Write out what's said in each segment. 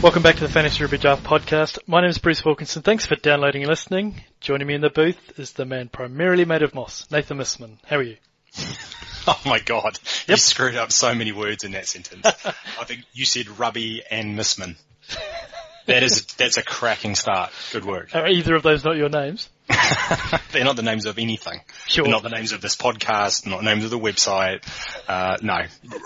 Welcome back to the Fantasy Rugby Draft podcast. My name is Bruce Wilkinson. Thanks for downloading and listening. Joining me in the booth is the man primarily made of moss, Nathan Missman. How are you? Oh my God, You screwed up so many words in that sentence. I think you said Rubby and Missman. That's a cracking start. Good work. Are either of those not your names? They're not the names of anything. Sure. They're not the names of this podcast, not the names of the website. No,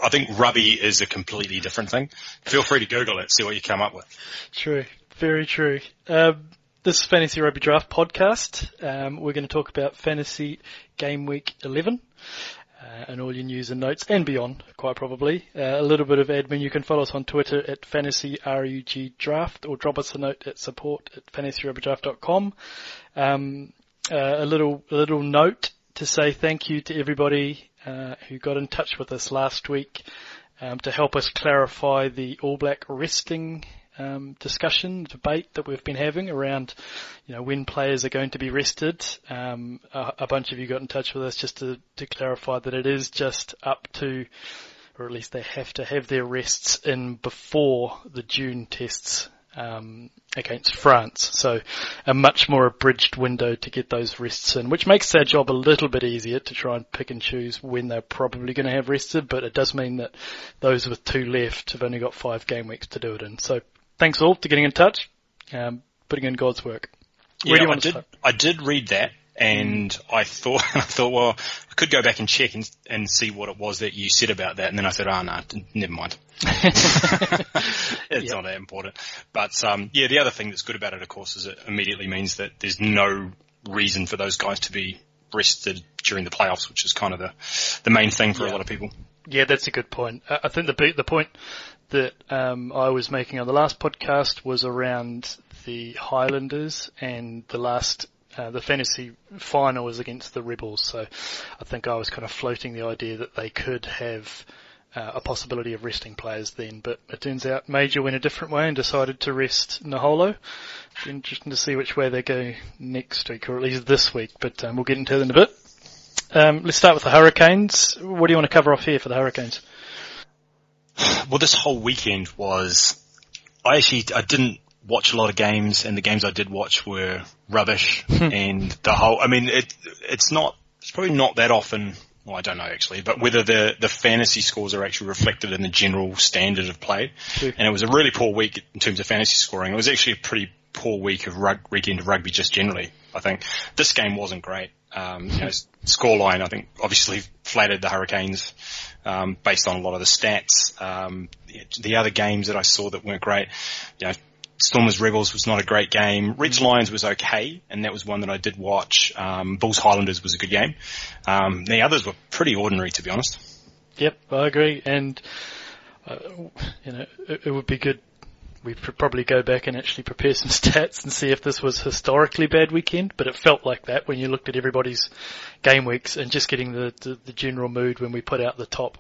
I think Rubby is a completely different thing. Feel free to Google it, see what you come up with. True, very true. This is Fantasy Rugby Draft podcast. We're going to talk about Fantasy Gameweek 11. And all your news and notes and beyond, quite probably. A little bit of admin. You can follow us on Twitter at Fantasy RUG Draft or drop us a note at support@fantasyrugbydraft.com. A little note to say thank you to everybody who got in touch with us last week to help us clarify the All Black resting debate that we've been having around, when players are going to be rested. A bunch of you got in touch with us just to clarify that it is just up to, or at least they have to have their rests in before the June tests against France. So a much more abridged window to get those rests in, which makes their job a little bit easier to try and pick and choose when they're probably going to have rested, but it does mean that those with 2 left have only got 5 game weeks to do it in. So thanks all for getting in touch, putting in God's work. I did read that, and I thought, well, I could go back and check and see what it was that you said about that, and then I said, no, never mind. It's not that important. But, the other thing that's good about it, of course, is it immediately means that there's no reason for those guys to be rested during the playoffs, which is kind of the main thing for a lot of people. Yeah, that's a good point. I think the point that I was making on the last podcast was around the Highlanders, and the fantasy final was against the Rebels. So I think I was kind of floating the idea that they could have a possibility of resting players then, but it turns out Major went a different way and decided to rest Naholo. It's interesting to see which way they go next week, or at least this week, but we'll get into it in a bit. Let's start with the Hurricanes. What do you want to cover off here for the Hurricanes? Well, this whole weekend was, I didn't watch a lot of games, and the games I did watch were rubbish. And it's probably not that often, well, I don't know actually, but whether the fantasy scores are actually reflected in the general standard of play. True. And it was a really poor week in terms of fantasy scoring. It was actually a pretty poor weekend of rugby just generally, I think. This game wasn't great. Scoreline, I think, obviously flattered the Hurricanes, based on a lot of the stats. The other games that I saw that weren't great, Stormers Rebels was not a great game. Reds Lions was okay, and that was one that I did watch. Bulls Highlanders was a good game. The others were pretty ordinary, to be honest. Yep, I agree. And, it would be good. We could probably go back and actually prepare some stats and see if this was historically bad weekend, but it felt like that when you looked at everybody's game weeks and just getting the general mood when we put out the top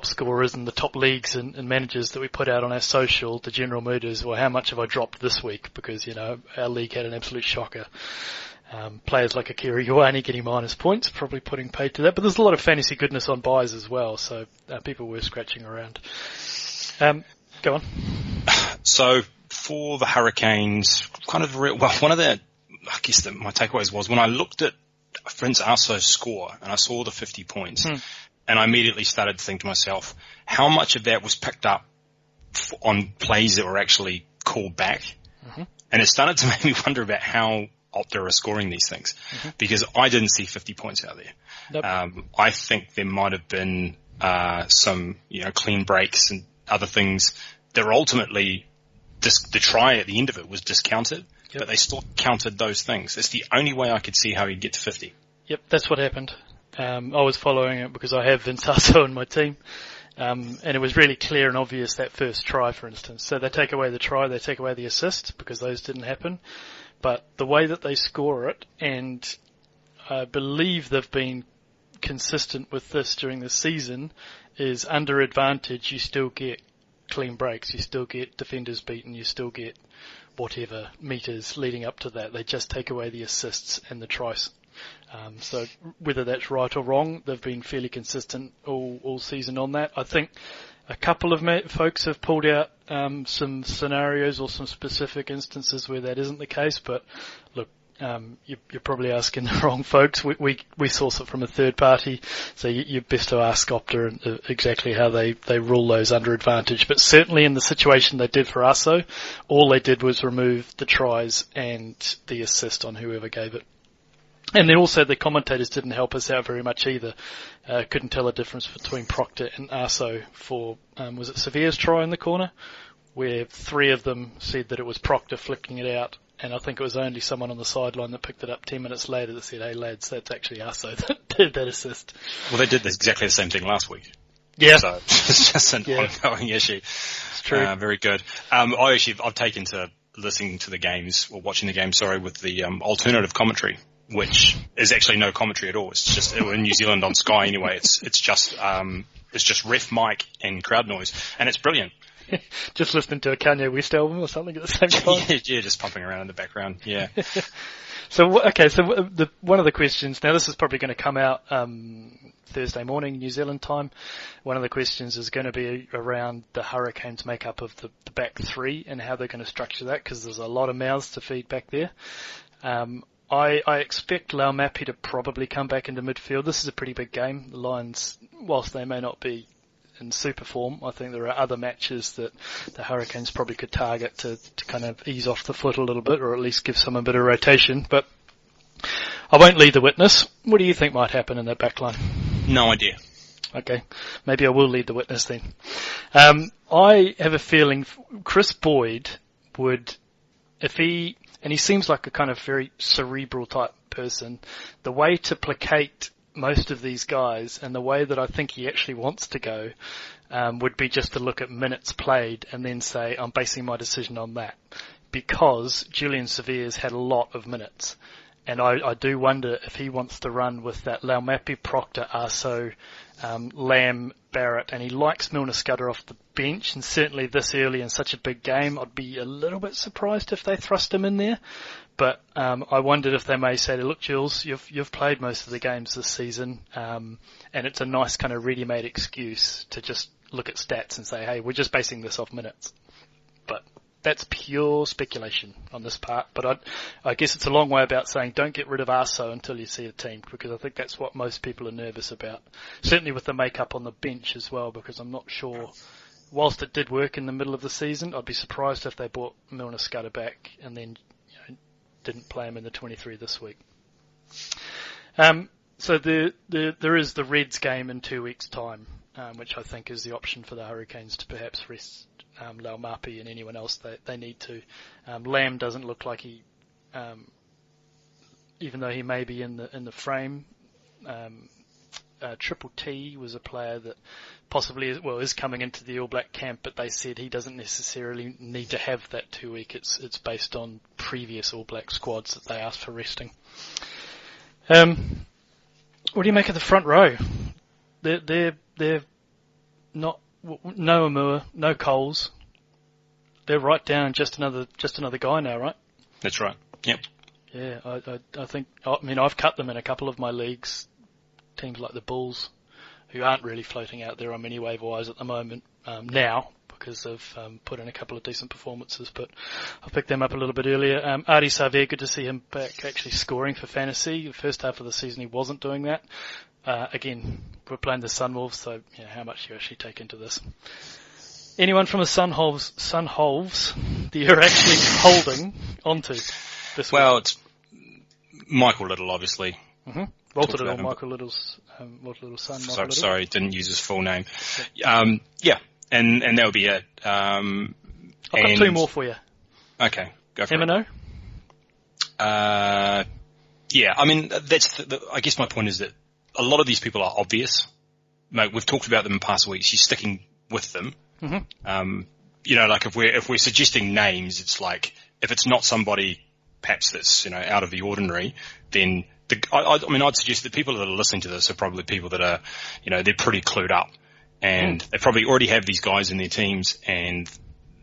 scorers and the top leagues and managers that we put out on our social. The general mood is, well, how much have I dropped this week? Because, our league had an absolute shocker. Players like Akira Ioane getting minus points, probably putting paid to that, but there's a lot of fantasy goodness on buys as well, so people were scratching around. Go on. So for the Hurricanes, my takeaways was when I looked at Prince Arso's score and I saw the 50 points, and I immediately started to think to myself, how much of that was picked up on plays that were actually called back? Mm-hmm. And it started to make me wonder about how Opta are scoring these things, because I didn't see 50 points out there. Nope. I think there might have been some clean breaks and other things that were ultimately the try at the end of it was discounted, but they still counted those things. It's the only way I could see how he'd get to 50. Yep, that's what happened. I was following it because I have Vince Arso in my team, and it was really clear and obvious that first try, for instance. So they take away the try, they take away the assist because those didn't happen. But the way that they score it, and I believe they've been consistent with this during the season, is under advantage you still get clean breaks, you still get defenders beaten, you still get whatever meters leading up to that. They just take away the assists and the tries. So whether that's right or wrong, they've been fairly consistent all season on that. I think A couple of folks have pulled out some scenarios or some specific instances where that isn't the case, but look, you're probably asking the wrong folks. We source it from a third party, so you're best to ask Opta exactly how they rule those under advantage. But certainly in the situation they did for Arso, all they did was remove the tries and the assist on whoever gave it. And then also the commentators didn't help us out very much either. Couldn't tell the difference between Proctor and Arso for, was it Severe's try in the corner? Where 3 of them said that it was Proctor flicking it out, and I think it was only someone on the sideline that picked it up 10 minutes later that said, hey lads, that's actually Arso that did that assist. Well, they did exactly the same thing last week. Yeah. So it's just an ongoing issue. It's true. Very good. I've taken to listening to the games, or watching the games, with the alternative commentary, which is actually no commentary at all. It's just in New Zealand on Sky anyway. It's just ref mic and crowd noise, and it's brilliant. Just listening to a Kanye West album or something at the same time. yeah, just pumping around in the background. Yeah. So one of the questions, now this is probably going to come out Thursday morning New Zealand time. One of the questions is going to be around the Hurricanes' makeup of the back 3 and how they're going to structure that, because there's a lot of mouths to feed back there. I expect Laumapi to probably come back into midfield. This is a pretty big game. The Lions, whilst they may not be in super form, I think there are other matches that the Hurricanes probably could target to kind of ease off the foot a little bit, or at least give some a bit of rotation. But I won't lead the witness. What do you think might happen in that back line? No idea. Okay, maybe I will lead the witness then. I have a feeling Chris Boyd would, and he seems like a kind of very cerebral type person, the way to placate most of these guys, and the way that I think he actually wants to go, would be just to look at minutes played and then say, I'm basing my decision on that. Because Julian Severe's had a lot of minutes. And I do wonder if he wants to run with that Laumapi, Proctor, Arso, Lamb, Barrett, and he likes Milner Scudder off the bench, and certainly this early in such a big game, I'd be a little bit surprised if they thrust him in there. But I wondered if they may say, look, Jules, you've played most of the games this season, and it's a nice kind of ready-made excuse to just look at stats and say, hey, we're just basing this off minutes. But that's pure speculation on this part. But I guess it's a long way about saying don't get rid of Arso until you see a team, because I think that's what most people are nervous about. Certainly with the makeup on the bench as well, because I'm not sure. Whilst it did work in the middle of the season, I'd be surprised if they brought Milner Scudder back and then didn't play him in the 23 this week. So there is the Reds game in 2 weeks' time, which I think is the option for the Hurricanes to perhaps rest Laumapi and anyone else they need to. Lamb doesn't look like he, even though he may be in the frame. Triple T was a player that possibly is coming into the All Black camp, but they said he doesn't necessarily need to have that 2 week. It's based on previous All Black squads that they asked for resting. What do you make of the front row? They're not, no Amua, no Coles. They're right down just another guy now, right? That's right. Yep. Yeah, I think, I've cut them in a couple of my leagues. Teams like the Bulls, who aren't really floating out there on many waiver wise at the moment now, because they've put in a couple of decent performances, but I picked them up a little bit earlier. Artie Savea, good to see him back actually scoring for fantasy. The first half of the season he wasn't doing that. Again, we're playing the Sunwolves, so how much do you actually take into this? Anyone from the Sunwolves that you're actually holding onto this week? Well, it's Michael Little, obviously. Mm-hmm. Walter Little, Michael Little's son. Sorry, didn't use his full name. Yeah, and that would be it. I've got 2 more for you. Okay, go for M&O? it. Yeah, that's I guess my point is that a lot of these people are obvious. Mate, we've talked about them in past weeks. You're sticking with them. Mm-hmm. Like if we're suggesting names, it's like if it's not somebody perhaps that's out of the ordinary, then I'd suggest that people that are listening to this are probably people that are, they're pretty clued up, and they probably already have these guys in their teams, and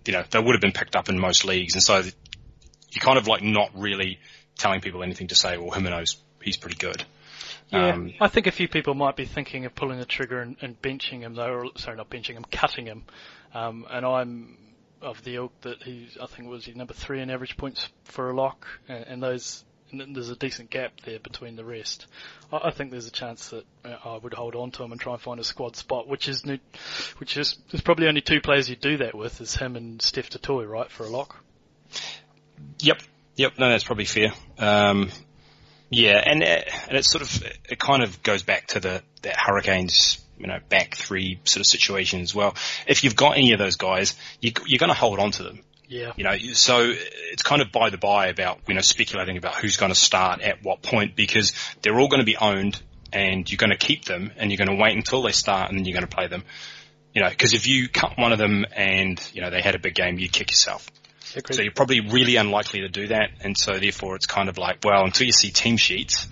they would have been picked up in most leagues, and so you're kind of like not really telling people anything to say, well, Jimenez, he's pretty good. Yeah, I think a few people might be thinking of pulling the trigger and benching him, though. Or, sorry, not benching him, cutting him. And I'm of the ilk that I think was number 3 in average points for a lock, and there's a decent gap there between the rest. I think there's a chance that I would hold on to him and try and find a squad spot, which is there's probably only 2 players you do that with, is him and Steph Tatoy, right, for a lock. Yep. No, that's probably fair. Yeah, and it kind of goes back to that Hurricanes, back 3 sort of situation as well. If you've got any of those guys, you're going to hold on to them. Yeah. So it's kind of by the by about, speculating about who's going to start at what point, because they're all going to be owned and you're going to keep them and you're going to wait until they start and then you're going to play them. Because if you cut one of them and, they had a big game, you'd kick yourself. Agreed. So you're probably really unlikely to do that. And so therefore it's kind of like, well, until you see team sheets,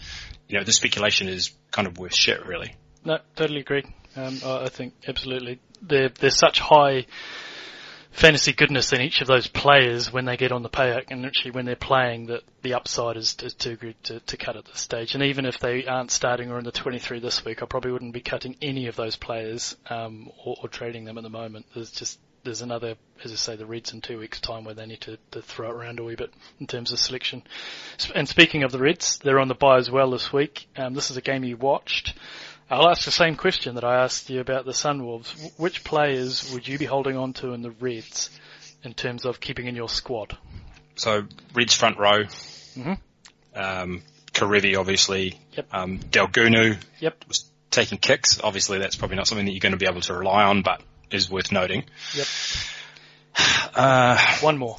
the speculation is kind of worth shit, really. No, totally agree. I think absolutely. There's such high fantasy goodness in each of those players when they get on the payout, and actually when they're playing, that the upside is too good to cut at this stage. And even if they aren't starting or in the 23 this week, I probably wouldn't be cutting any of those players or trading them at the moment. There's another, as I say, the Reds in 2 weeks' time where they need to throw it around a wee bit in terms of selection. And speaking of the Reds, they're on the bye as well this week. This is a game you watched. I'll ask the same question that I asked you about the Sunwolves. Which players would you be holding on to in the Reds in terms of keeping in your squad? So, Reds front row. Mm-hmm. Karevi, obviously. Yep. Delgunu. Yep. Was taking kicks. Obviously, that's probably not something that you're going to be able to rely on, but is worth noting. Yep. One more.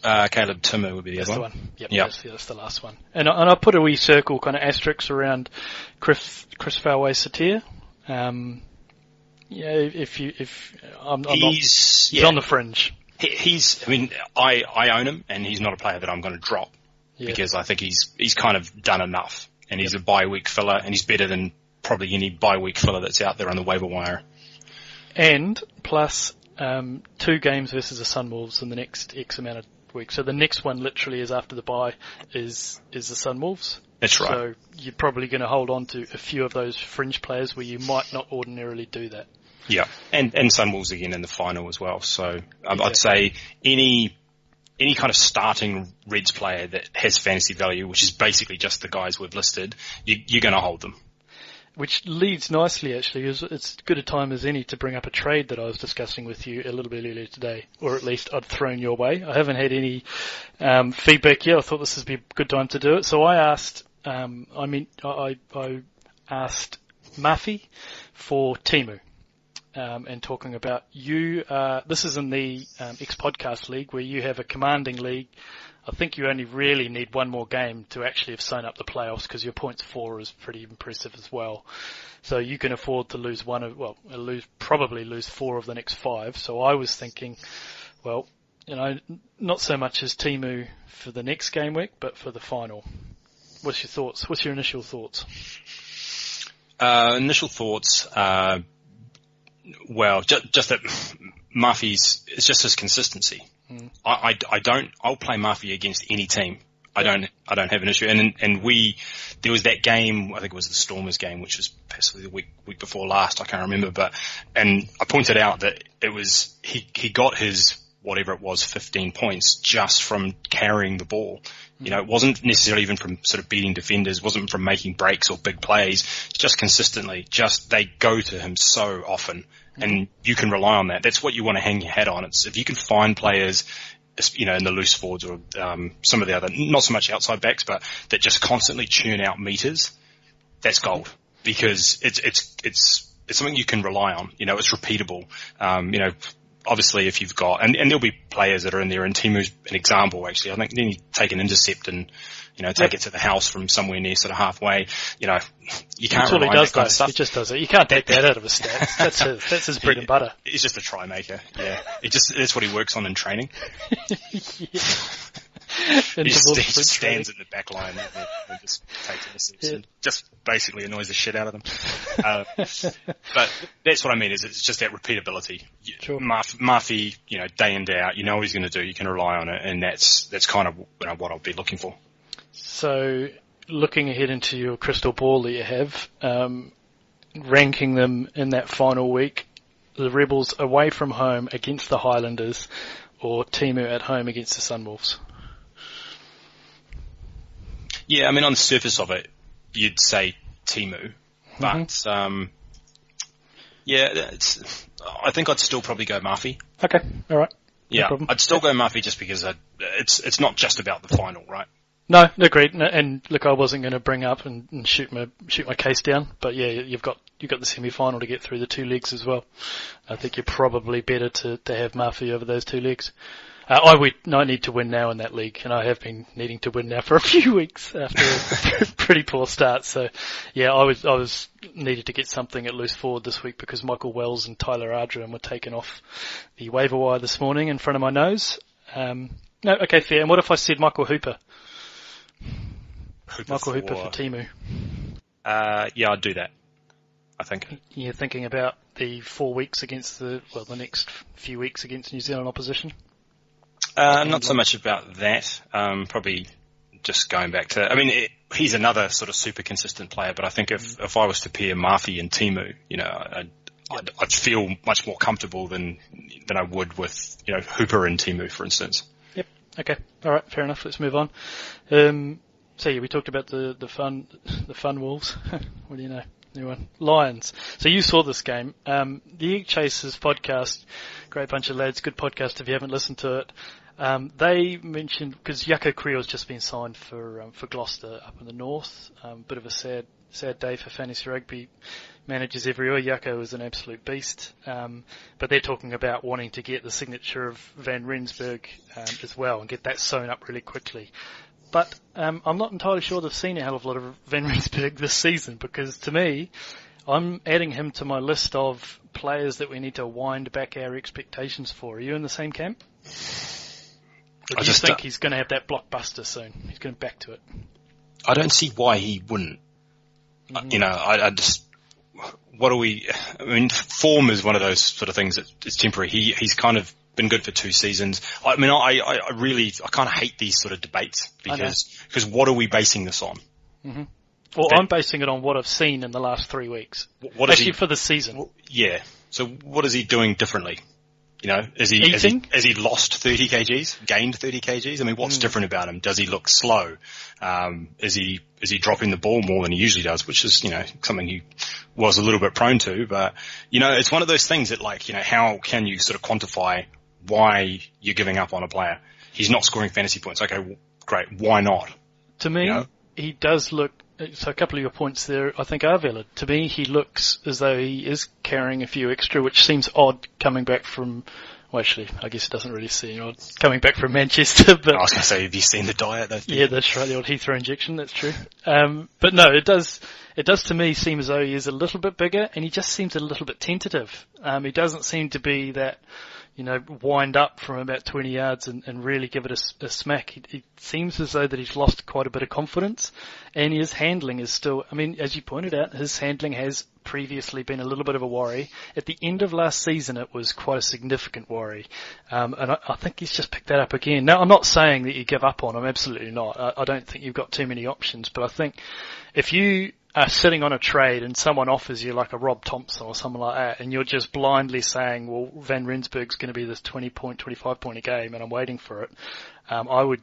Caleb Timmer would be the other one. That's the one. Yep. Yep. That's the last one. And I put a wee circle, kind of asterisks around Chris Falway-Satir. If he's on the fringe. I own him, and he's not a player that I'm going to drop because I think he's kind of done enough, and he's a bye week filler, and he's better than probably any bye week filler that's out there on the waiver wire. And plus 2 games versus the Sunwolves in the next X amount of weeks. So the next one literally is after the bye is the Sunwolves. That's right. So you're probably going to hold on to a few of those fringe players where you might not ordinarily do that. Yeah, and Sunwolves again in the final as well. So I'd say any kind of starting Reds player that has fantasy value, which is basically just the guys we've listed, you're going to hold them. Which leads nicely, actually. It's good a time as any to bring up a trade that I was discussing with you a little bit earlier today, or at least I'd thrown your way. I haven't had any feedback yet. I thought this would be a good time to do it. So I asked, I asked Mafi for Timu, and talking about you. This is in the X-Podcast League, where you have a commanding league. I think you only really need one more game to actually have sewn up the playoffs, because your points 4 is pretty impressive as well. So you can afford to lose probably lose 4 of the next 5. So I was thinking, well, not so much as Timu for the next game week, but for the final. What's your thoughts? What's your initial thoughts? Initial thoughts, well, just that it's just his consistency. I'll play Murphy against any team. I don't have an issue. And there was that game, I think it was the Stormers game, which was possibly the week before last, I can't remember, and I pointed out that it was, he got his, whatever it was, 15 points just from carrying the ball. It wasn't necessarily even from sort of beating defenders, wasn't from making breaks or big plays, just consistently, they go to him so often. And you can rely on that. That's what you want to hang your hat on. It's if you can find players, in the loose forwards or some of the other, not so much outside backs, but that just constantly churn out meters. That's gold, because it's something you can rely on. It's repeatable. Obviously, if you've got and there'll be players that are in there. And Timu's an example, actually. I think then you take an intercept and take it to the house from somewhere near sort of halfway. You can't rely on that kind of stuff. He just does it. You can't take that out of his stats. That's his bread and butter. He's just a try maker. Yeah, that's what he works on in training. He just stands in the back line and just takes intercepts and just basically annoys the shit out of them. But that's what I mean, is it's just that repeatability. Sure. Murphy, day in, day out, what he's going to do, you can rely on it, and that's kind of what I'll be looking for. So looking ahead into your crystal ball that you have, ranking them in that final week, the Rebels away from home against the Highlanders or Timu at home against the Sunwolves? Yeah, I mean, on the surface of it, you'd say Timu, but I think I'd still probably go Murphy. Okay, all right. Yeah, No I'd still go Murphy just because it's not just about the final, right? No, agreed. No, and look, I wasn't going to bring up and shoot my case down, but yeah, you've got the semi-final to get through the 2 legs as well. I think you're probably better to have Murphy over those 2 legs. I need to win now in that league, and I have been needing to win now for a few weeks after a pretty poor start. So, yeah, I was needed to get something at loose forward this week because Michael Wells and Tyler Ardran were taken off the waiver wire this morning in front of my nose. No, okay, fair. And what if I said Michael Hooper? Michael Hooper for Timu. Yeah, I'd do that, I think. You're thinking about the 4 weeks against the next few weeks against New Zealand opposition? Not so much about that. Probably just going back to, I mean, he's another sort of super consistent player, but I think if I was to pair Murphy and Timu, I'd feel much more comfortable than I would with, Hooper and Timu, for instance. Yep. Okay. All right. Fair enough. Let's move on. So yeah, we talked about the fun Wolves. What do you know? Anyone? Lions. So you saw this game. The Egg Chasers podcast, great bunch of lads, good podcast if you haven't listened to it. They mentioned, because Yako Creel's just been signed for Gloucester up in the north. Bit of a sad day for fantasy rugby managers everywhere. Yako is an absolute beast. But they're talking about wanting to get the signature of Van Rensburg as well and get that sewn up really quickly. But I'm not entirely sure they've seen a hell of a lot of Van Rensburg this season, because to me, I'm adding him to my list of players that we need to wind back our expectations for. Are you in the same camp? Or do you think he's going to have that blockbuster soon? He's going back to it. I don't see why he wouldn't. Mm-hmm. I just... form is one of those sort of things that is temporary. He's kind of been good for 2 seasons. I mean, I kind of hate these sort of debates because what are we basing this on? Mm-hmm. Well, I'm basing it on what I've seen in the last 3 weeks. For the season. Yeah. So what is he doing differently? Has he lost 30 kgs, gained 30 kgs? I mean, what's different about him? Does he look slow? Is he dropping the ball more than he usually does, which is, something he was a little bit prone to, but, it's one of those things that how can you sort of quantify why you're giving up on a player? He's not scoring fantasy points. Okay, well, great. Why not? To me, he does look, so a couple of your points there I think are valid. To me, he looks as though he is carrying a few extra, which seems odd coming back from, well, actually, I guess it doesn't really seem odd coming back from Manchester. But I was going to say, have you seen the diet? Yeah, that's right, the old Heathrow injection, that's true. But no, it does to me seem as though he is a little bit bigger, and he just seems a little bit tentative. He doesn't seem to be that, wind up from about 20 yards and really give it a smack. It seems as though that he's lost quite a bit of confidence, and his handling is still, as you pointed out, his handling has previously been a little bit of a worry. At the end of last season, it was quite a significant worry. And I think he's just picked that up again. Now, I'm not saying that you give up on him, absolutely not. I don't think you've got too many options, but I think if you are sitting on a trade and someone offers you like a Rob Thompson or someone like that, and you're just blindly saying, well, Van Rensburg's going to be this 25 point a game and I'm waiting for it, I would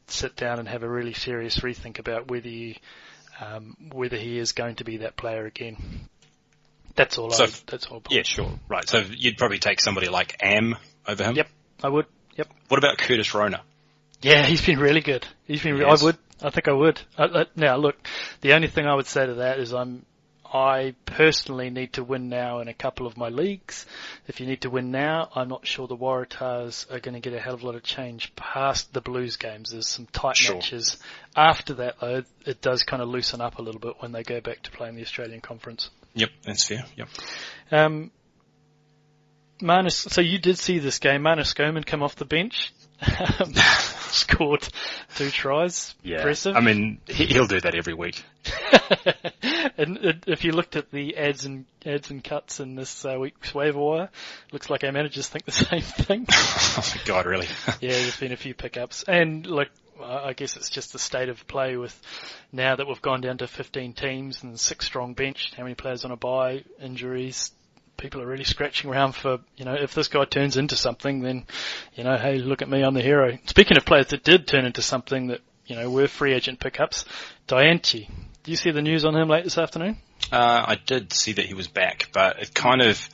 sit down and have a really serious rethink about whether he is going to be that player again. That's all. Yeah, sure. Right. So you'd probably take somebody like Am over him? Yep, I would. Yep. What about Curtis Rona? Yeah, he's been really good. Yes. I think I would. Now, look, the only thing I would say to that is I personally need to win now in a couple of my leagues. If you need to win now, I'm not sure the Waratahs are going to get a hell of a lot of change past the Blues games. There's some tight matches. After that, though, it does kind of loosen up a little bit when they go back to playing the Australian Conference. Yep, that's fair. Yep. So you did see this game. Marnus Goman come off the bench. Scored 2 tries. Yeah. Impressive. I mean, he'll do that every week. And if you looked at the ads and cuts in this week's waiver wire, looks like our managers think the same thing. Oh my God, really? Yeah, there's been a few pickups. And look, I guess it's just the state of play with now that we've gone down to 15 teams and 6 strong bench, how many players on a bye, injuries. People are really scratching around for, if this guy turns into something, then, hey, look at me, I'm the hero. Speaking of players that did turn into something that, were free agent pickups, Dianti. Do you see the news on him late this afternoon? I did see that he was back, but it kind of,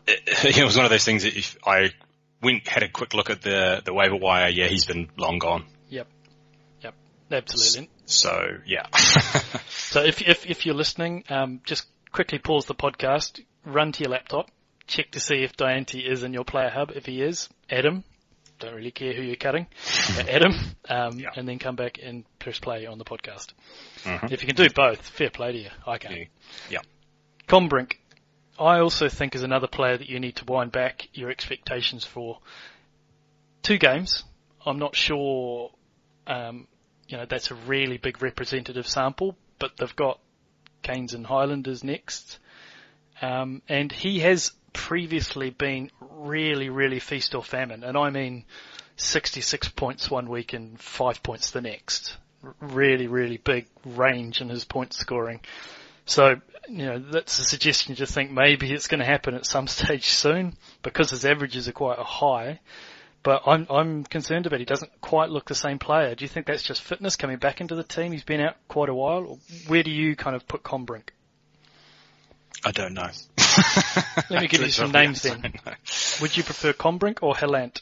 it was one of those things that if I had a quick look at the waiver wire, yeah, he's been long gone. Yep, absolutely. So, yeah. So if you're listening, just quickly pause the podcast, run to your laptop, check to see if Dianti is in your player hub. If he is, add him. Don't really care who you're cutting. Add him, and then come back and press play on the podcast. Mm-hmm. If you can do both, fair play to you. I can't. Yeah. Combrink, I also think is another player that you need to wind back your expectations for. 2 games. I'm not sure, that's a really big representative sample, but they've got Canes and Highlanders next. And he has previously been really, really feast or famine. And I mean 66 points one week and 5 points the next. Really, really big range in his point scoring. So, that's a suggestion to think maybe it's going to happen at some stage soon because his averages are quite high. But I'm concerned about he doesn't quite look the same player. Do you think that's just fitness coming back into the team? He's been out quite a while. Or where do you kind of put Combrink? I don't know. Let me give you some names then. Would you prefer Combrink or Hellant?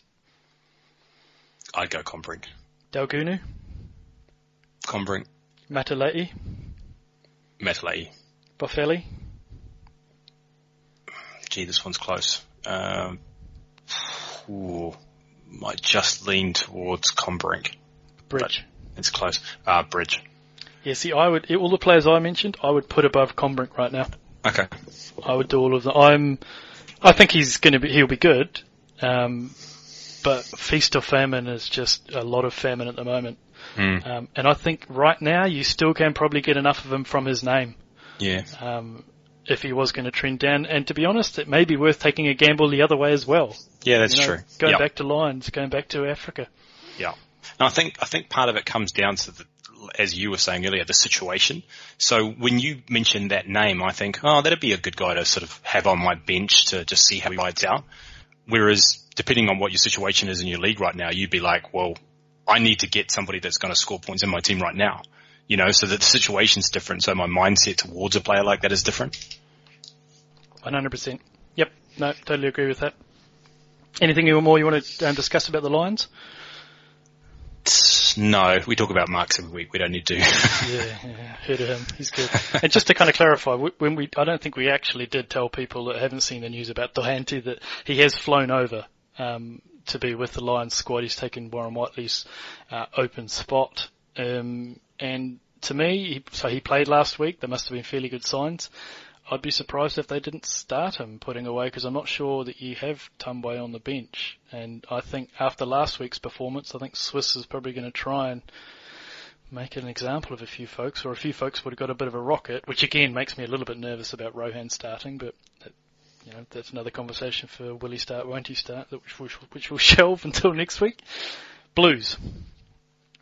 I'd go Combrink. Dalgunu? Combrink. Matalei? Matalei. Boffelli? Gee, this one's close. Might just lean towards Combrink. Bridge. It's close. Bridge. Yeah, see, all the players I mentioned, I would put above Combrink right now. Okay. I would do all of them. I think he'll be good. But feast or famine is just a lot of famine at the moment. And I think right now you still can probably get enough of him from his name. Yeah. If he was going to trend down. And to be honest, it may be worth taking a gamble the other way as well. Yeah, that's true. Going back to Lions, going back to Africa. Yeah. And I think part of it comes down to as you were saying earlier, the situation. So when you mentioned that name, I think, that'd be a good guy to sort of have on my bench to just see how he rides out. Whereas depending on what your situation is in your league right now, you'd be like, well, I need to get somebody that's going to score points in my team right now. So that the situation's different. So my mindset towards a player like that is different. 100%. Yep. No, totally agree with that. Anything more you want to discuss about the Lions? No, we talk about Marks every week. We don't need to. Yeah, heard of him. He's good. And just to kind of clarify, I don't think we actually did tell people that haven't seen the news about Dianti that he has flown over to be with the Lions squad. He's taken Warren Whiteley's open spot. And to me, he played last week. There must have been fairly good signs. I'd be surprised if they didn't start him putting away because I'm not sure that you have Tumway on the bench. And I think after last week's performance, I think Swiss is probably going to try and make an example of a few folks, or a few folks would have got a bit of a rocket, which again makes me a little bit nervous about Rohan starting, but that's another conversation for will he start, won't he start, which we'll shelve until next week. Blues.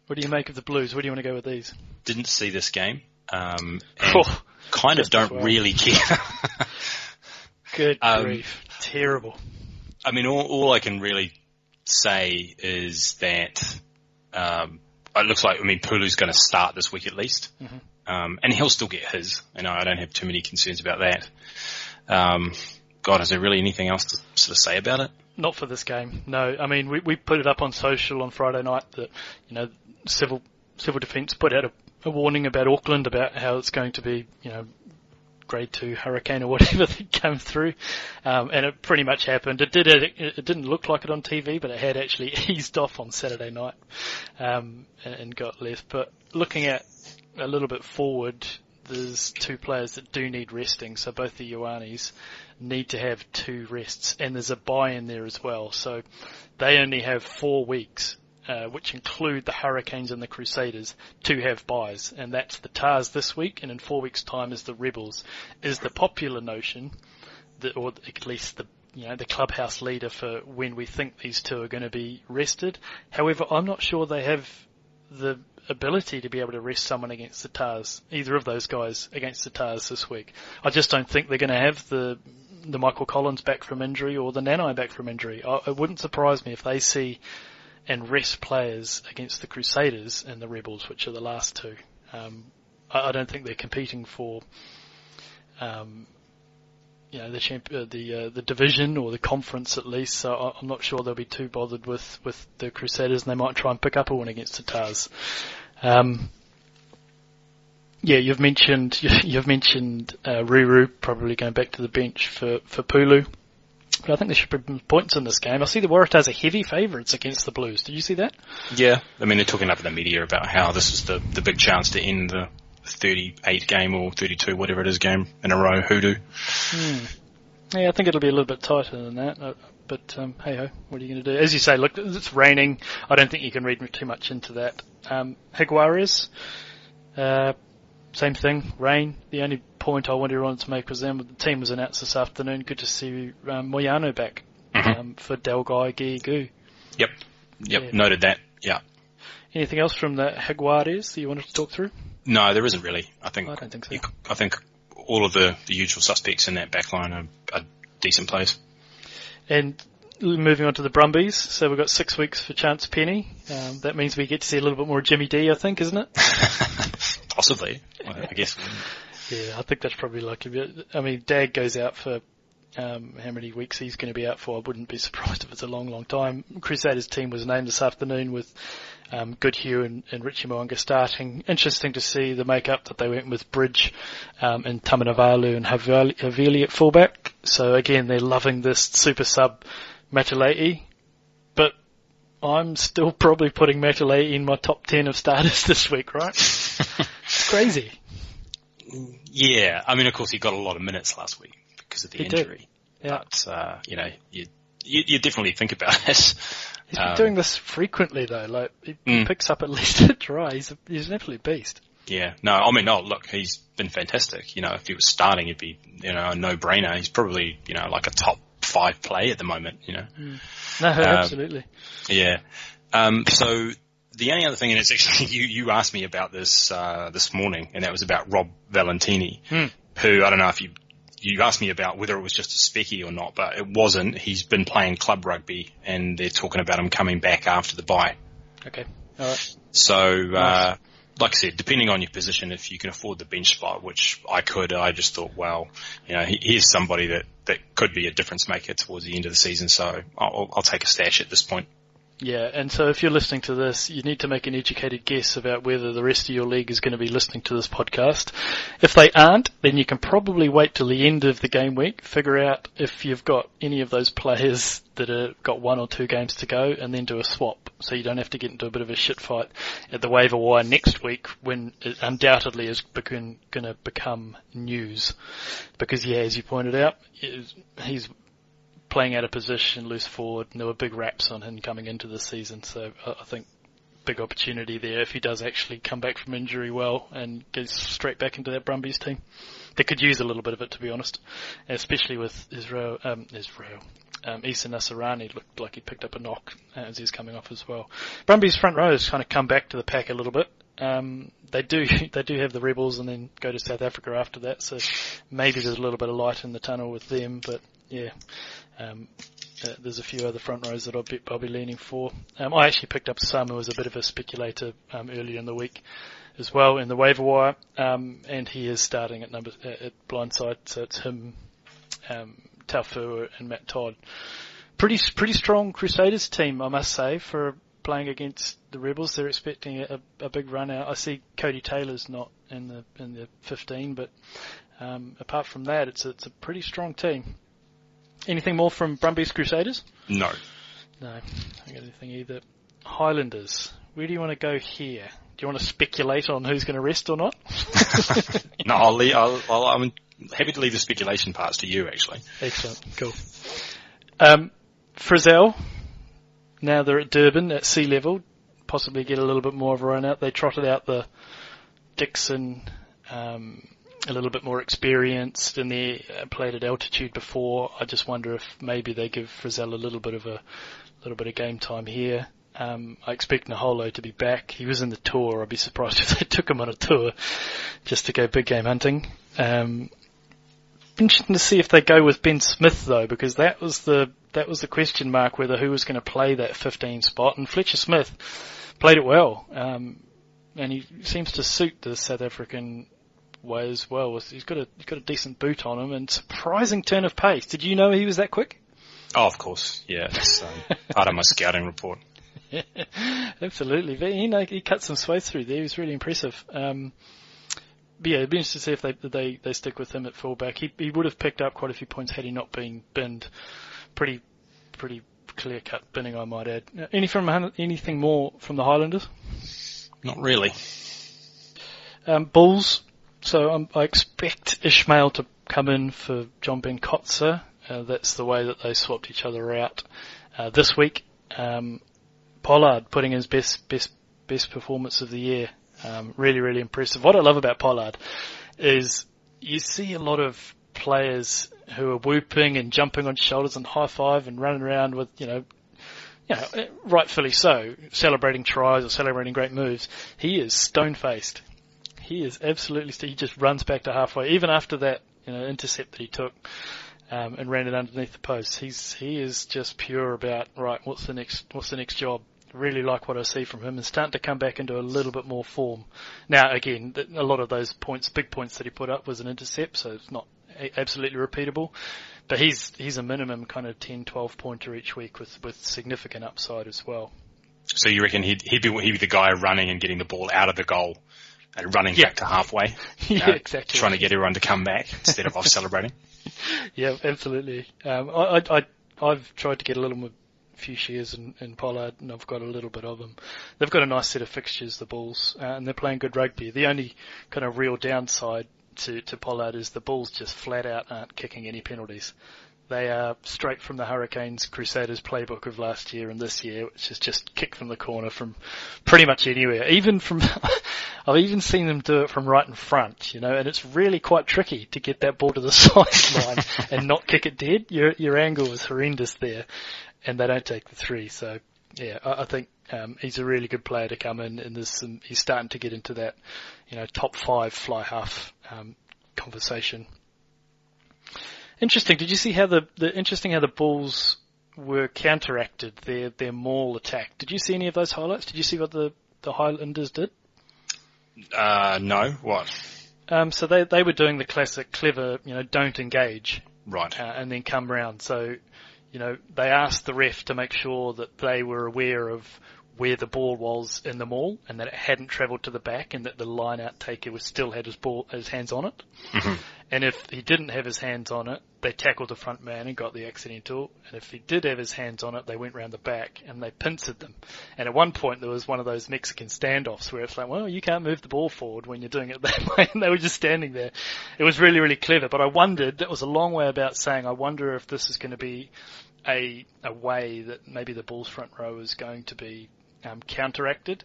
What do you make of the Blues? Where do you want to go with these? Didn't see this game. Kind of don't really care. Good grief. Terrible. I mean, all I can really say is that it looks like, Pulu's going to start this week at least. Mm-hmm. And he'll still get his. I don't have too many concerns about that. God, is there really anything else to sort of say about it? Not for this game, no. We put it up on social on Friday night that, Civil Defence put out a warning about Auckland about how it's going to be, grade 2 hurricane or whatever that came through, and it pretty much happened. It didn't look like it on TV, but it had actually eased off on Saturday night, and got left. But looking at a little bit forward, there's 2 players that do need resting, so both the Ioannis need to have 2 rests, and there's a bye in there as well, so they only have 4 weeks. Which include the Hurricanes and the Crusaders, to have byes, and that's the Tars this week, and in 4 weeks' time is the Rebels. Is the popular notion, that, or at least the clubhouse leader for when we think these 2 are going to be rested. However, I'm not sure they have the ability to be able to rest someone against the Tars, either of those guys against the Tars this week. I just don't think they're going to have the Michael Collins back from injury or the Nanai back from injury. It wouldn't surprise me if they see and rest players against the Crusaders and the Rebels, which are the last two. I don't think they're competing for the division or the conference at least, so I'm not sure they'll be too bothered with the Crusaders, and they might try and pick up a win against the Tars. You've mentioned Ruru probably going back to the bench for Pulu. But I think there should be points in this game. I see the Waratahs are heavy favourites against the Blues. Did you see that? Yeah, I mean, they're talking up in the media about how this is the big chance to end the 38 game or 32, whatever it is, game in a row hoodoo. Yeah, I think it'll be a little bit tighter than that. But hey-ho, what are you going to do? As you say, look, it's raining. I don't think you can read too much into that. Jaguares, same thing, rain. The only point I wanted everyone to make was the team was announced this afternoon. Good to see Moyano back for Delgai Gigu. Yep, yeah. Noted that, yeah. Anything else from the Jaguares that you wanted to talk through? No, there isn't really. I don't think so. I think all of the usual suspects in that backline are decent players. And moving on to the Brumbies, so we've got 6 weeks for Chance Penny. That means we get to see a little bit more Jimmy D, I think, isn't it? Possibly, I guess. Yeah, I think that's probably like a bit. I mean, Dag goes out for how many weeks he's going to be out for. I wouldn't be surprised if it's a long, long time. Crusaders team was named this afternoon with Goodhue and Richie Mo'unga starting. Interesting to see the make-up that they went with Bridge and Tamanavalu and Havili at fullback. So again, they're loving this super sub Matalei, but I'm still probably putting Matalei in my top 10 of starters this week, right? It's crazy. Yeah, I mean, of course, he got a lot of minutes last week because of the injury. Yeah. But, you definitely think about it. He's been doing this frequently, though. Like he picks up at least a try. He's an absolute beast. Yeah. No, I mean, look, he's been fantastic. If he was starting, it'd be, a no-brainer. He's probably, like a top 5 play at the moment, No, absolutely. Yeah. So the only other thing, and it's actually, you asked me about this this morning, and that was about Rob Valentini, who, I don't know if you asked me about whether it was just a specky or not, but it wasn't. He's been playing club rugby, and they're talking about him coming back after the bye. Okay, all right. So, nice. Like I said, depending on your position, if you can afford the bench spot, which I could, I just thought, well, here's somebody that could be a difference maker towards the end of the season, so I'll take a stash at this point. Yeah, and so if you're listening to this, you need to make an educated guess about whether the rest of your league is going to be listening to this podcast. If they aren't, then you can probably wait till the end of the game week, figure out if you've got any of those players that have got 1 or 2 games to go, and then do a swap, so you don't have to get into a bit of a shit fight at the waiver wire next week when it undoubtedly is going to become news. Because, yeah, as you pointed out, he's playing out of position, loose forward, and there were big raps on him coming into the season, so I think big opportunity there if he does actually come back from injury well and gets straight back into that Brumbies team. They could use a little bit of it, to be honest, especially with Isa Nasarani looked like he picked up a knock as he's coming off as well. Brumbies front row has kind of come back to the pack a little bit. They do have the Rebels and then go to South Africa after that, so maybe there's a little bit of light in the tunnel with them, but yeah. There's a few other front rows that I'll be leaning for. I actually picked up Samu as a bit of a speculator earlier in the week as well in the waiver wire, and he is starting at blindside, so it's him, Taufu and Matt Todd. Pretty strong Crusaders team, I must say, for playing against the Rebels. They're expecting a big run out. I see Cody Taylor's not in the 15, but apart from that, it's a pretty strong team. Anything more from Brumbies Crusaders? No. No, I don't got anything either. Highlanders, where do you want to go here? Do you want to speculate on who's going to rest or not? No, I'm happy to leave the speculation parts to you, actually. Excellent, cool. Frizzell, now they're at Durban at sea level, possibly get a little bit more of a run out. They trotted out the Dixon, a little bit more experienced, and they played at altitude before. I just wonder if maybe they give Frizzell a little bit of game time here. I expect Naholo to be back. He was in the tour. I'd be surprised if they took him on a tour just to go big game hunting. Interesting to see if they go with Ben Smith though, because that was the question mark whether who was going to play that 15 spot, and Fletcher Smith played it well, and he seems to suit the South African way as well. He's got a decent boot on him and surprising turn of pace. Did you know he was that quick? Oh, of course, yeah. It's part of my scouting report. Yeah, absolutely. But, he cut some swathe through there. He was really impressive. But yeah, it'd be interesting to see if they stick with him at fullback. He would have picked up quite a few points had he not been binned. Pretty clear-cut binning, I might add. Anything more from the Highlanders? Not really. Bulls. So I expect Ishmael to come in for John Ben Kotzer. That's the way that they swapped each other out this week. Pollard putting his best performance of the year. Really, really impressive. What I love about Pollard is you see a lot of players who are whooping and jumping on shoulders and high-five and running around with, rightfully so, celebrating tries or celebrating great moves. He is stone-faced. He is absolutely, he just runs back to halfway. Even after that, intercept that he took, and ran it underneath the post. He is just pure about, right, what's the next job? Really like what I see from him and starting to come back into a little bit more form. Now, again, a lot of those points, big points that he put up was an intercept, so it's not absolutely repeatable. But he's a minimum kind of 10, 12 pointer each week with significant upside as well. So you reckon he'd be the guy running and getting the ball out of the goal and running back to halfway? Yeah, exactly. Trying to get everyone to come back instead of off celebrating? Yeah, absolutely. I've tried to get a little more few shares in Pollard, and I've got a little bit of them. They've got a nice set of fixtures, the Bulls, and they're playing good rugby. The only kind of real downside to Pollard is the Bulls just flat out aren't kicking any penalties. They are straight from the Hurricanes Crusaders playbook of last year and this year, which is just kick from the corner from pretty much anywhere. Even from, I've even seen them do it from right in front, and it's really quite tricky to get that ball to the sideline and not kick it dead. Your angle is horrendous there, and they don't take the three. So, yeah, I think he's a really good player to come in, and he's starting to get into that, top 5 fly half conversation. Interesting. Did you see how the Bulls were counteracted their maul attack? Did you see any of those highlights? Did you see what the Highlanders did? No. What? So they were doing the classic clever, don't engage. Right. And then come round. So, they asked the ref to make sure that they were aware of where the ball was in the maul and that it hadn't travelled to the back and that the line-out taker still had his hands on it. Mm-hmm. And if he didn't have his hands on it, they tackled the front man and got the accidental. And if he did have his hands on it, they went round the back and they pincered them. And at one point there was one of those Mexican standoffs where it's like, well, you can't move the ball forward when you're doing it that way. And they were just standing there. It was really, really clever. But I wondered, that was a long way about saying, I wonder if this is going to be a way that maybe the Bulls front row is going to be counteracted,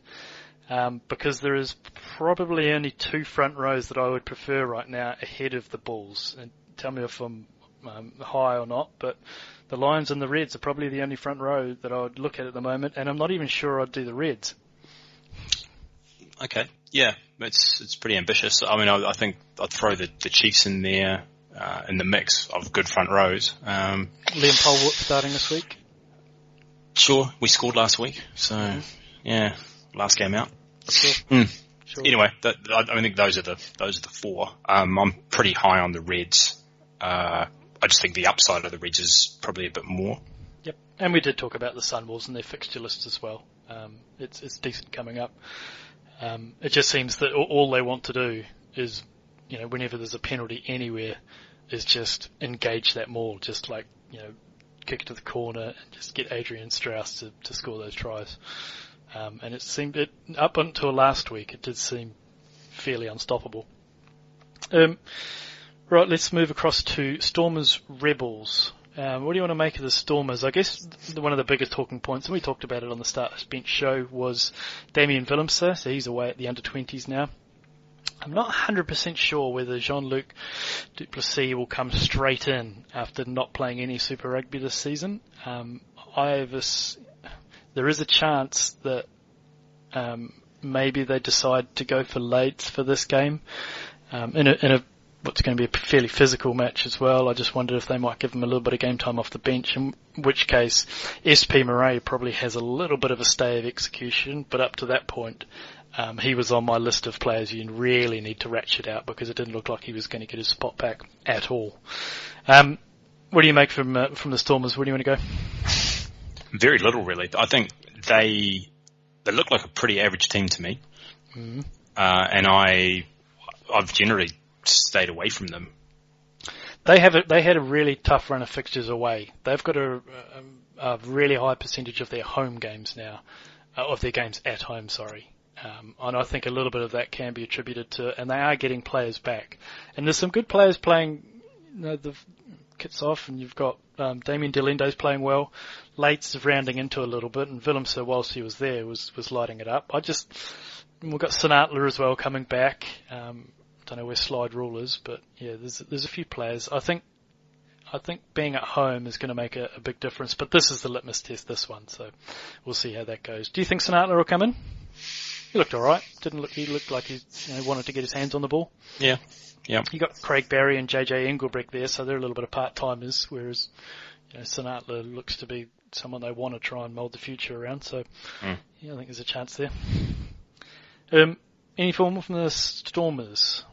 because there is probably only 2 front rows that I would prefer right now ahead of the Bulls. And tell me if I'm high or not, but the Lions and the Reds are probably the only front row that I would look at the moment, and I'm not even sure I'd do the Reds. Okay, yeah, it's pretty ambitious. I mean, I think I'd throw the Chiefs in there in the mix of good front rows. Liam Polwart starting this week. Sure, we scored last week, so yeah, last game out. Sure. Sure. Anyway, I think those are the 4. I'm pretty high on the Reds. I just think the upside of the Reds is probably a bit more. Yep, and we did talk about the Sunwolves and their fixture list as well. It's decent coming up. It just seems that all they want to do is, whenever there's a penalty anywhere, is just engage that maul, just like, kick it to the corner and just get Adrian Strauss to score those tries. And it seemed, up until last week, it did seem fairly unstoppable. Right, let's move across to Stormers Rebels. What do you want to make of the Stormers? I guess one of the biggest talking points, and we talked about it on the Start of Bench show, was Damien Willemse. So he's away at the under-20s now. I'm not 100% sure whether Jean-Luc Duplessis will come straight in after not playing any Super Rugby this season. The there is a chance that maybe they decide to go for Leeds for this game in a what's going to be a fairly physical match as well. I just wondered if they might give him a little bit of game time off the bench, in which case SP Murray probably has a little bit of a stay of execution, but up to that point, he was on my list of players you really need to ratchet out because it didn't look like he was going to get his spot back at all. What do you make from the Stormers? Where do you want to go? Very little, really. I think they look like a pretty average team to me, and I've generally stayed away from them. They had a really tough run of fixtures away. They've got a really high percentage of their home games now, of their games at home, sorry. And I think a little bit of that can be attributed to, and they are getting players back. And there's some good players playing, the kits off, and you've got Damien Delendo's playing well. Lates is rounding into a little bit, and Willemse, whilst he was there, was lighting it up. We've got Sinatla as well coming back. Don't know where Slide Rule is, but yeah, there's a few players. I think being at home is going to make a big difference, but this is the litmus test, this one, so we'll see how that goes. Do you think Sinatla will come in? He looked alright. He looked like he wanted to get his hands on the ball. Yeah. Yeah. You got Craig Barry and JJ Engelbrecht there, so they're a little bit of part-timers, whereas Sinatla looks to be someone they want to try and mould the future around, so yeah, I think there's a chance there. Any form from the Stormers?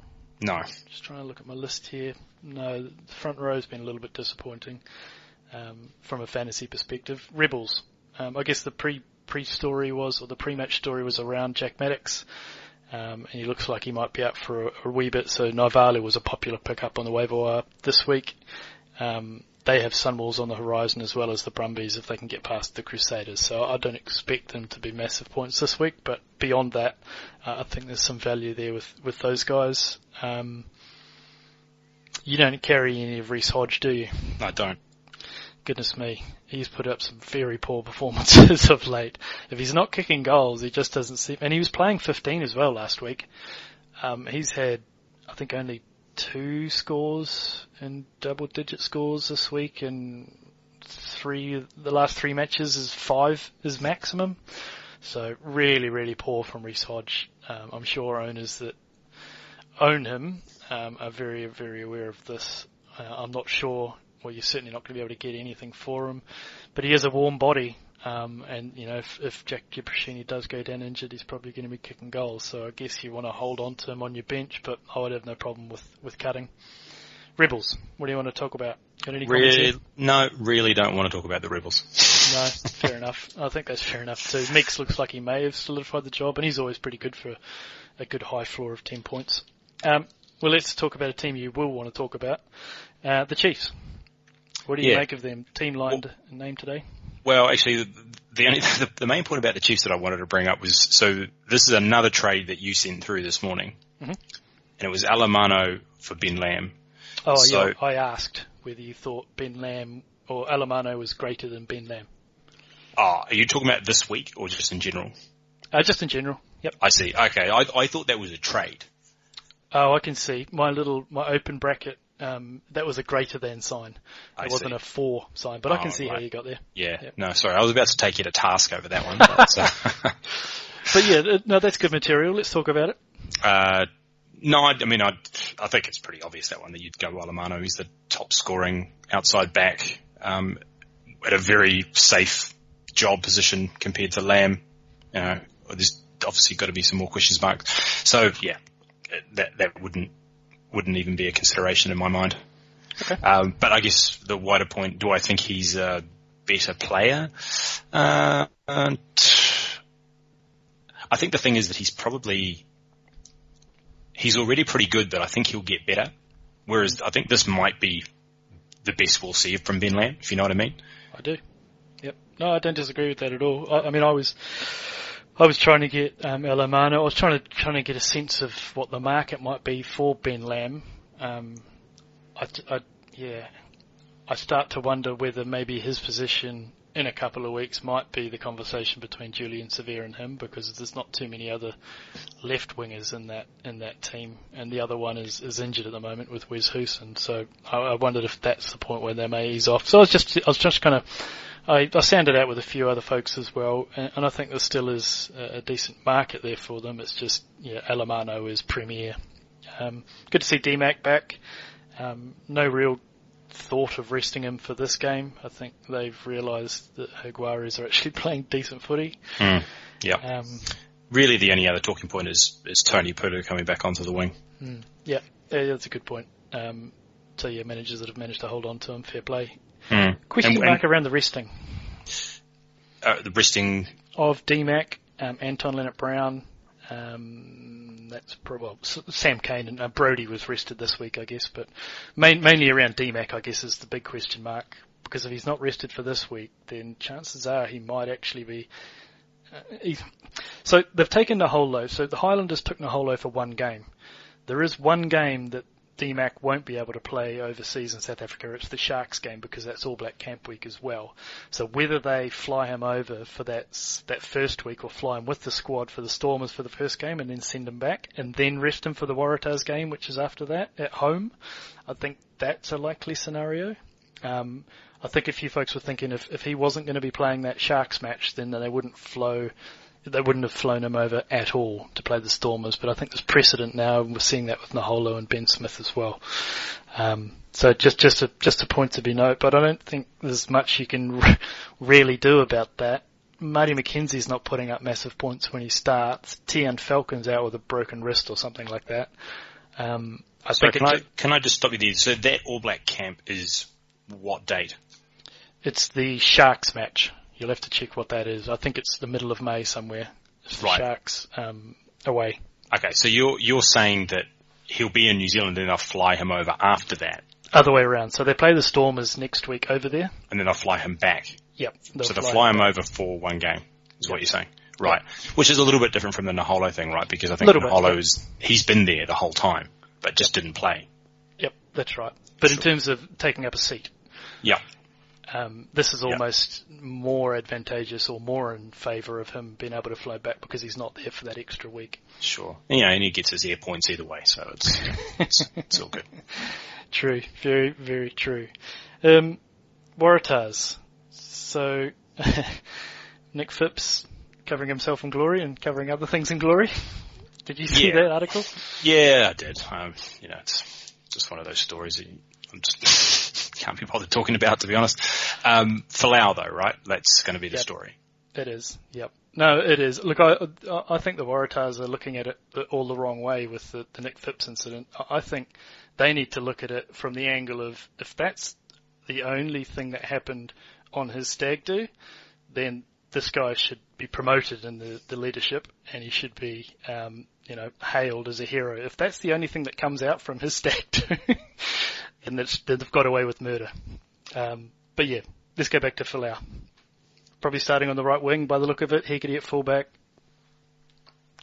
No. Just trying to look at my list here. No, the front row's been a little bit disappointing from a fantasy perspective. Rebels. I guess the pre-story was, or the pre-match story was around Jack Maddox, and he looks like he might be up for a wee bit. So Naivalu was a popular pickup on the waiver wire this week. They have Sunwolves on the horizon as well as the Brumbies if they can get past the Crusaders. So I don't expect them to be massive points this week, but beyond that, I think there's some value there with those guys. You don't carry any of Reece Hodge, do you? I don't. Goodness me. He's put up some very poor performances of late. If he's not kicking goals, he just doesn't seem... And he was playing 15 as well last week. He's had, I think, only 2 scores and double-digit scores this week, and the last 3 matches is 5 is maximum. So really, really poor from Reece Hodge. I'm sure owners that own him are very, very aware of this. I'm not sure... Well, you're certainly not going to be able to get anything for him, but he is a warm body, and if Jack Gibbershini does go down injured, he's probably going to be kicking goals. So I guess you want to hold on to him on your bench, but I would have no problem with cutting. Rebels, what do you want to talk about? Got any comments here? No, really don't want to talk about the Rebels. No, fair enough. I think that's fair enough too. Meeks looks like he may have solidified the job, and he's always pretty good for a good high floor of 10 points. Well, let's talk about a team you will want to talk about, the Chiefs. What do you make of them? Team lined name today? Well, actually, the main point about the Chiefs that I wanted to bring up was, so this is another trade that you sent through this morning, and it was Alamano for Ben Lamb. Oh, so, yeah, I asked whether you thought Ben Lamb or Alamano was greater than Ben Lamb. Oh, are you talking about this week or just in general? Just in general, yep. I see. Okay, I thought that was a trade. Oh, I can see. My open bracket, that was a greater than sign. It wasn't a for sign, but I can see how you got there. Yeah. Yep. No, sorry. I was about to take you to task over that one. But yeah, no, that's good material. Let's talk about it. No, I think it's pretty obvious that one, that you'd go Alamano. He's the top scoring outside back, at a very safe job position compared to Lamb. There's obviously got to be some more questions marks. So yeah, that wouldn't even be a consideration in my mind. Okay. But I guess the wider point, do I think he's a better player? I think the thing is that he's already pretty good, but I think he'll get better. Whereas I think this might be the best we'll see from Ben Lamb, if you know what I mean. I do. Yep. No, I don't disagree with that at all. I was trying to get Alamano. I was trying to get a sense of what the market might be for Ben Lamb. I start to wonder whether maybe his position in a couple of weeks might be the conversation between Julian Severe and him, because there's not too many other left wingers in that team, and the other one is injured at the moment with Wes Houston. So I wondered if that's the point where they may ease off. So I was just kind of, I sounded out with a few other folks as well, and I think there still is a decent market there for them. It's just, Alemano is premier. Good to see DMAC back. No real thought of resting him for this game. I think they've realised that Higuaras are actually playing decent footy. Yeah. Really, the only other talking point is Tony Puru coming back onto the wing. Yeah, that's a good point. So managers that have managed to hold on to him, fair play. Question mark around the resting. The resting of DMAC, Anton Leonard-Brown. That's Sam Cane and Brodie was rested this week, I guess, but mainly around DMAC, I guess, is the big question mark, because if he's not rested for this week, then chances are he might actually be. So they've taken Naholo. So the Highlanders took Naholo for one game. There is one game that DMAC won't be able to play overseas in South Africa. It's the Sharks game, because that's All Black Camp Week as well. So whether they fly him over for that first week, or fly him with the squad for the Stormers for the first game and then send him back and then rest him for the Waratahs game, which is after that at home, I think that's a likely scenario. I think a few folks were thinking if he wasn't going to be playing that Sharks match, then they wouldn't have flown him over at all to play the Stormers, but I think there's precedent now, and we're seeing that with Naholo and Ben Smith as well. So just a point to be noted, but I don't think there's much you can really do about that. Marty McKenzie's not putting up massive points when he starts. Tian Falcon's out with a broken wrist or something like that. Can I just stop you there? So that All Black camp is what date? It's the Sharks match. You'll have to check what that is. I think it's the middle of May somewhere. It's the Sharks away. Okay, so you're saying that he'll be in New Zealand and they'll fly him over after that? Other way around. So they play the Stormers next week over there. And then they'll fly him back? Yep. So they'll fly him over for one game, is what you're saying? Right. Yep. Which is a little bit different from the Naholo thing, right? Because I think Naholo he's been there the whole time, but just didn't play. Yep, that's right. But in terms of taking up a seat. Yeah. This is almost more advantageous or more in favour of him being able to fly back, because he's not there for that extra week. Sure. And he gets his air points either way, so it's all good. True. Very, very true. Waratahs. So, Nick Phipps covering himself in glory and covering other things in glory. Did you see that article? Yeah, I did. It's just one of those stories that I'm just can't be bothered talking about, to be honest. Folau, though, right? That's going to be the story. It is, yep. No, it is. Look, I think the Waratahs are looking at it all the wrong way with the Nick Phipps incident. I think they need to look at it from the angle of, if that's the only thing that happened on his stag do, then this guy should be promoted in the leadership, and he should be, hailed as a hero. If that's the only thing that comes out from his stag do, then they've got away with murder. But yeah, let's go back to Folau. Probably starting on the right wing by the look of it. Hegedy at fullback.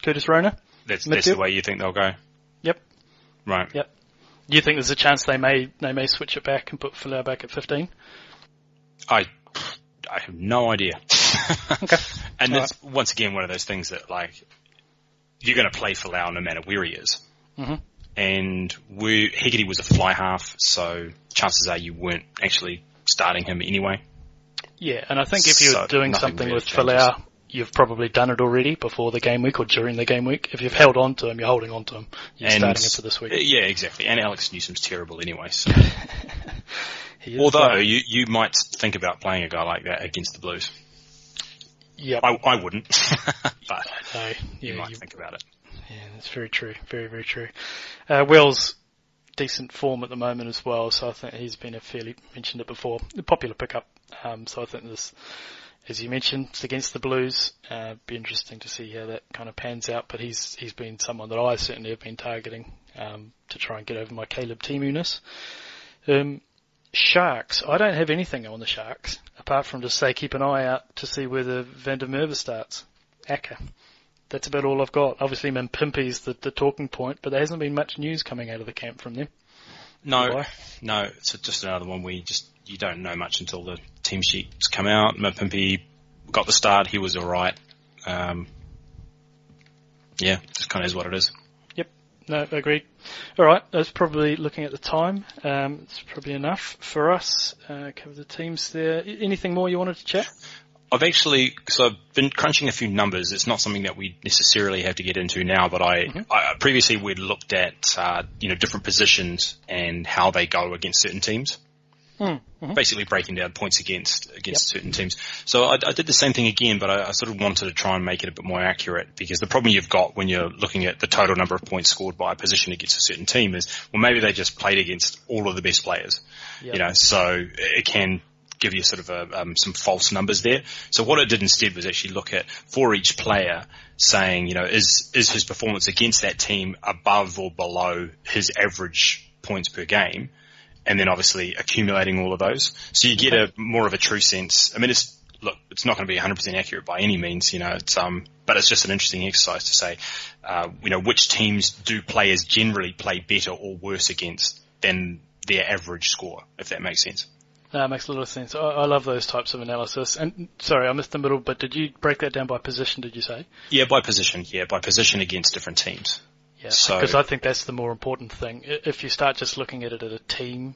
Curtis Rona. That's the way you think they'll go? Yep. Right. Yep. Do you think there's a chance they may switch it back and put Folau back at 15? I have no idea. Okay. And it's once again one of those things that, like, you're going to play Folau no matter where he is. Mm-hmm. And Hegedy was a fly half, so chances are you weren't actually starting him anyway. Yeah, and I think if you're doing something really with Folau, you've probably done it already before the game week or during the game week. If you've held on to him, you're holding on to him. You're starting him for this week. Yeah, exactly. And Alex Newsom's terrible anyway. So. Although you might think about playing a guy like that against the Blues. Yeah, I wouldn't, but you might think about it. Yeah, that's very true. Very, very true. Wells, decent form at the moment as well, so I think he's been mentioned it before, a popular pickup. So I think this, as you mentioned, it's against the Blues. Be interesting to see how that kind of pans out, but he's been someone that I certainly have been targeting to try and get over my Caleb Timu-ness. Sharks. I don't have anything on the Sharks, apart from to say keep an eye out to see whether Van der Merwe starts. Acker. That's about all I've got. Obviously, Mpimpy's the talking point, but there hasn't been much news coming out of the camp from them. No, it's just another one where you just you don't know much until the team sheets come out. Mapimpi got the start. He was all right. Just kind of is what it is. Yep. No, agreed. All right. That's probably looking at the time. It's probably enough for us. Cover the teams there. Anything more you wanted to chat? I've been crunching a few numbers. It's not something that we necessarily have to get into now, but I previously we'd looked at, different positions and how they go against certain teams. Mm-hmm. Basically breaking down points against certain teams. So I did the same thing again, but I sort of wanted to try and make it a bit more accurate, because the problem you've got when you're looking at the total number of points scored by a position against a certain team is, well, maybe they just played against all of the best players. Yep. So it can give you sort of some false numbers there. So what it did instead was actually look at, for each player, saying, is his performance against that team above or below his average points per game? And then obviously accumulating all of those. So you get a more of a true sense. I mean, it's not going to be 100% accurate by any means, but it's just an interesting exercise to say, which teams do players generally play better or worse against than their average score, if that makes sense. No, it makes a lot of sense. I love those types of analysis. And sorry, I missed the middle, but did you break that down by position, did you say? Yeah, by position. Yeah, by position against different teams. Yeah, because I think that's the more important thing. If you start just looking at it at a team,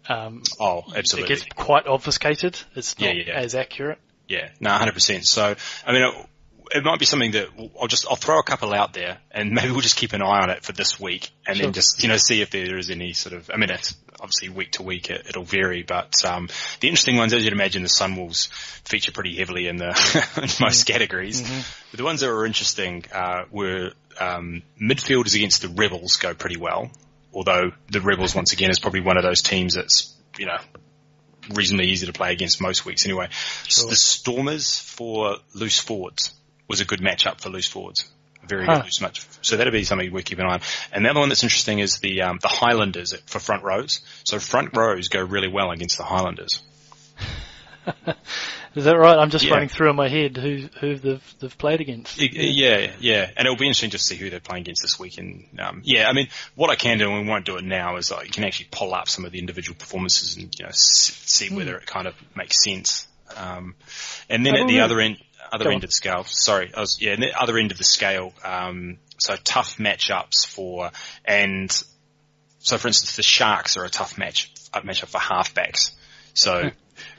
absolutely, it gets quite obfuscated. It's not as accurate. Yeah, no, 100%. So, I mean, it might be something that I'll throw a couple out there, and maybe we'll just keep an eye on it for this week, and then just see if there is any sort of. I mean, it's obviously week to week it'll vary, but the interesting ones, as you'd imagine, the Sunwolves feature pretty heavily in in most categories. Mm-hmm. But the ones that were interesting were midfielders against the Rebels go pretty well, although the Rebels once again is probably one of those teams that's reasonably easy to play against most weeks anyway. Sure. The Stormers for loose forwards was a good matchup for loose forwards. Very good loose match. So that'll be something we keep an eye on. And the other one that's interesting is the Highlanders for front rows. So front rows go really well against the Highlanders. Is that right? I'm just running through in my head who they've played against. Yeah. And it'll be interesting to see who they're playing against this week. And I mean, what I can do, and we won't do it now, is you can actually pull up some of the individual performances and see whether it kind of makes sense. And then at the other end of the scale, and the other end of the scale, so tough matchups for instance, the Sharks are a tough matchup for halfbacks. So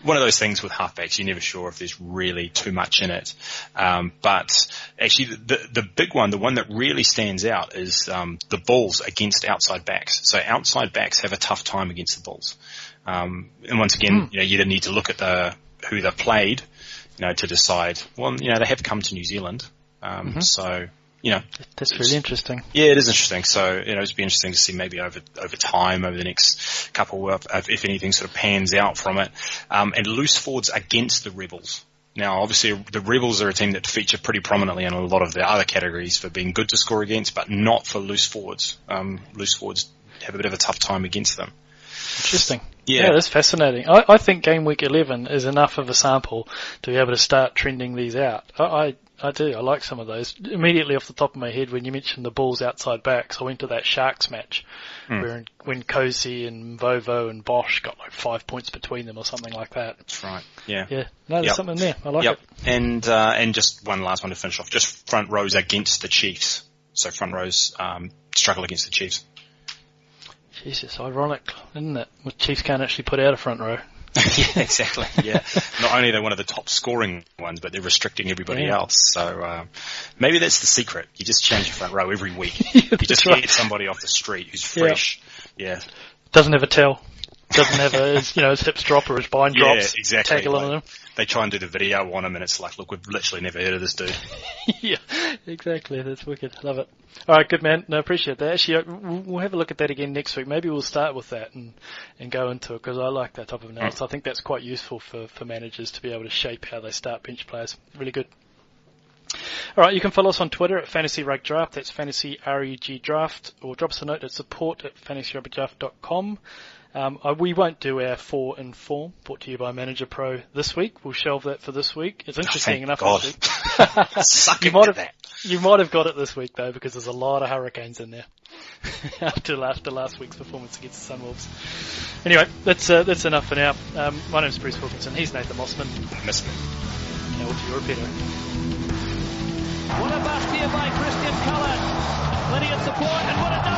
one of those things with halfbacks, you're never sure if there's really too much in it. But actually the big one, the one that really stands out is the Bulls against outside backs. So outside backs have a tough time against the Bulls. And once again, you need to look at who they've played, to decide, they have come to New Zealand. So, that's really interesting. Yeah, it is interesting. So, it'd be interesting to see maybe over time, over the next couple of, if anything sort of pans out from it. And loose forwards against the Rebels. Now, obviously, the Rebels are a team that feature pretty prominently in a lot of the other categories for being good to score against, but not for loose forwards. Loose forwards have a bit of a tough time against them. Interesting. Yeah, that's fascinating. I think Game Week 11 is enough of a sample to be able to start trending these out. I do. I like some of those. Immediately off the top of my head, when you mentioned the Bulls outside backs, I went to that Sharks match when Cozy and Vovo and Bosch got 5 points between them or something like that. That's right. Yeah. Yeah. No, there's something there. I like it. And just one last one to finish off. Just front rows against the Chiefs. So front rows struggle against the Chiefs. Jesus, ironic, isn't it? Well, Chiefs can't actually put out a front row. Yeah, exactly. Yeah, not only are they one of the top scoring ones, but they're restricting everybody else. So maybe that's the secret. You just change your front row every week. You just get somebody off the street who's fresh. Yeah. Doesn't have a tell. Doesn't have his hips drop or his spine drops. Yeah, exactly. Tag along with him. They try and do the video on him, and it's like, look, we've literally never heard of this dude. Yeah, exactly. That's wicked. Love it. All right, good man. No, appreciate that. Actually, we'll have a look at that again next week. Maybe we'll start with that and go into it, because I like that type of analysis. I think that's quite useful for managers to be able to shape how they start bench players. Really good. All right, you can follow us on Twitter at Fantasy Rugby Draft. That's Fantasy RUG Draft, or drop us a note at support@fantasyrugbydraft.com. We won't do our 4 in form brought to you by Manager Pro this week. We'll shelve that for this week. It's interesting enough. God. You might have got it this week though, because there's a lot of hurricanes in there. after last week's performance against the Sunwolves. Anyway, that's enough for now. My name's Bruce Wilkinson. He's Nathan Mossman. Miss me. Now to your repeater. What a bust here by Christian Cullen. Plenty of support, and what a